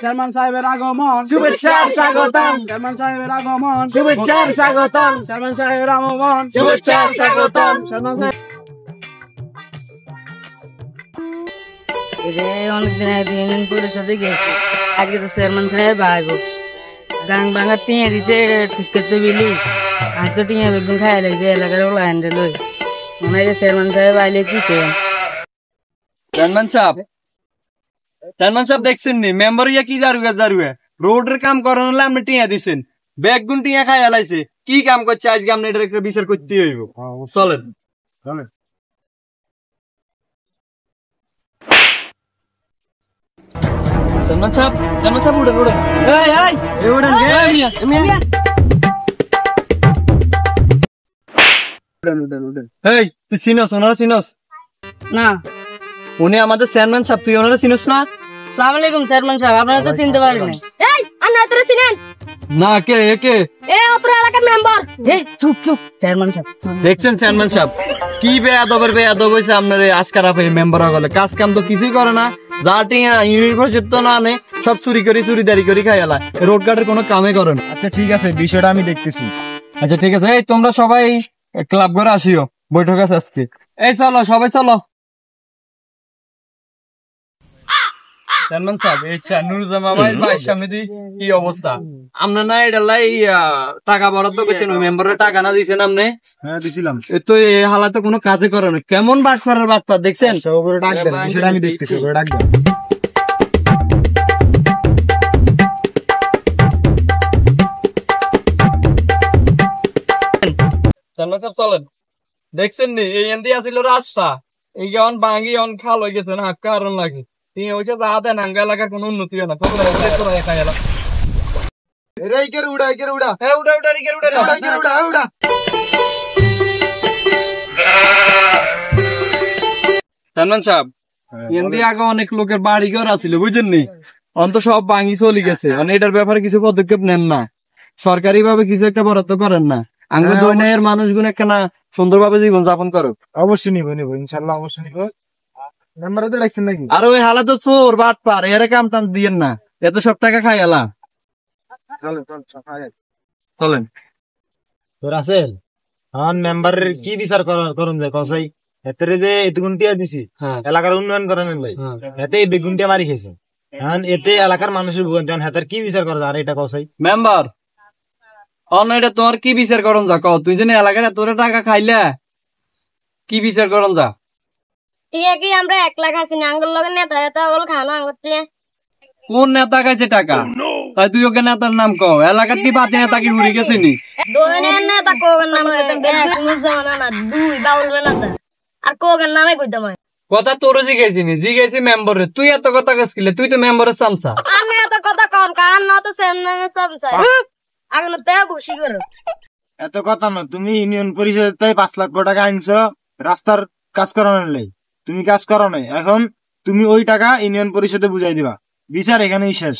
Chairman সাহেবের আগমন, শুভেচ্ছা স্বাগতম। চেয়ারম্যান সাহেবের আগমন, শুভেচ্ছা স্বাগতম। চেয়ারম্যান সাহেবের আগমন, শুভেচ্ছা স্বাগতম। চেয়ারম্যান সাহেব। অনেকদিন আগে ইউনিয়ন পরিষদে গেছি, আজকে তো চেয়ারম্যান সাহেব আইব। গাং ভাঙা টিয়া দিছে, এটা ঠিক করতে বিলি আমি তো টিয়া বেগুন খাই লাগছে এলাকার লাইন লই মনে হয় চেয়ারম্যান সাহেব আইলে কি করেন। চেয়ারম্যান সাহেব দেখছেন নি মেম্বার ইয়া কি জারুয়া রোডের কাম করানো হলে আপনি টিয়া দিচ্ছেন, বেগুন টিয়া খাই আলাইছে, কি কাম করছে আজকে আপনি এটার একটা বিচার করতে হইব। চলেন চলেন। চেয়ারম্যান সাহেব উঠেন উঠেন। এই তুই চিনস ওনারা চিনস? না। উনি আমাদের চেয়ারম্যান সাহেব, তুই ওনারা চিনস না? সালাম আলাইকুম চেয়ারম্যান সাহেব, আপনারা তো চিনতে পারেন না। এই আন্না তোরা চিনেন? না কে একে এ অত্র এলাকার মেম্বার। এই চুপ চুপ চেয়ারম্যান সাহেব। দেখছেন চেয়ারম্যান সাহেব কি বেয়াদবের বেয়াদব হয়েছে আপনার আজকার মেম্বার হলে, কাজ কাম তো কিছুই করে না, যা টিয়া ইউনিভার্সিটি তো না আনে সব চুরিদারি করে খাই এলা, রোড গার্ডের কোনো কামে করে না। আচ্ছা ঠিক আছে, বিষয়টা আমি দেখতেছি। আচ্ছা ঠিক আছে, এই তোমরা সবাই ক্লাব ঘরে আসিও, বৈঠক আছে আজকে। এই চলো সবাই চলো। চেয়ারম্যান সাহেব এই নুরুজ্জামান ভাইয়ের সামনে দি কি অবস্থা, আমরা না এটা লাই টাকা বরাদ্দ করছেন, ওই মেম্বারের টাকা না দিয়েছেন আপনি? হ্যাঁ দিছিলাম। তো এই হালাতে কোনো কাজে করে না, কেমন বাটপার দেখছেন? ওপরে ডাক দেন, বিষয়টা আমি দেখতেছি, ওপরে ডাক দেন। চলেন। দেখছেন নি এই এন্দি আসিল রাস্তা, এই অন ভাঙি অন খাল হয়ে গেছে না, কারণ লাগে তিনি ওইটা যা দেন আঙ্গা এলাকার কোনো উন্নতি হয় না। চেয়ারম্যান সাহেব এন্দি আগে অনেক লোকের বাড়ি ঘর আছিল বুঝছেন নি, অন্ত সব ভাঙি চলে গেছে, এটার ব্যাপারে কিছু পদক্ষেপ নেন না, সরকারি ভাবে কিছু একটা বরাদ্দ করেন না, আঙ্গ দৈনের মানুষগুলো একখানা সুন্দরভাবে জীবন যাপন করো। অবশ্যই নিবো ইনশাল্লাহ, অবশ্যই নিবো। মেম্বারে তো ডাকছেন নাকি? আর ওই হালা তো চোর বাটপার, এরা কাম টান দিয়েন না, এত সব টাকা খাই এলা। চলেন। তোর আছেন আমার মেম্বারের কি বিচার করুন যায় কসাই, এতে যে এতগুনটিয়া দিছি এলাকার উন্নয়ন করানোর লাই, এতে এই বেগুনটিয়া মারি খেয়েছে, এখন এতে এলাকার মানুষের ভুগন হাতের কি বিচার করা যায়? আর এটা কসাই মেম্বার অন এটা তোমার কি বিচার করন যা কও, তুই যেন এলাকার এত টাকা খাইলা কি বিচার করন যা? টিয়া কি আমরা 1 লাখ আছি না আঙ্গুল লগে নেতা এটা ওগুলো খানো আঙ্গুল টিয়া। কোন নেতা খাইছে টাকা? তাই তুই ওকে নেতার নাম কও, এলাকার কি বাতি নেতা কি উড়ে গেছে নি? দোনের নেতা কোগের নাম কইতে বেশ মুজমানা না দুই বাউল নেতা আর কোগের নামে কইতে মই কথা তোর জিগেছি মেম্বারে, তুই এত কথা কইছিলে, তুই তো মেম্বারের চামচা। আমি এত কথা কোন কান না তো চেয়ারম্যানের চামচা আগে না তে খুশি করো। এত কথা না, তুমি ইউনিয়ন পরিষদের তাই 5 লাখ টাকা আনছো রাস্তার কাজ করানোর লাই, তুমি কাজ করো নাই, এখন তুমি ওই টাকা ইউনিয়ন পরিষদে বুঝাই দিবা, বিচার এখানেই শেষ।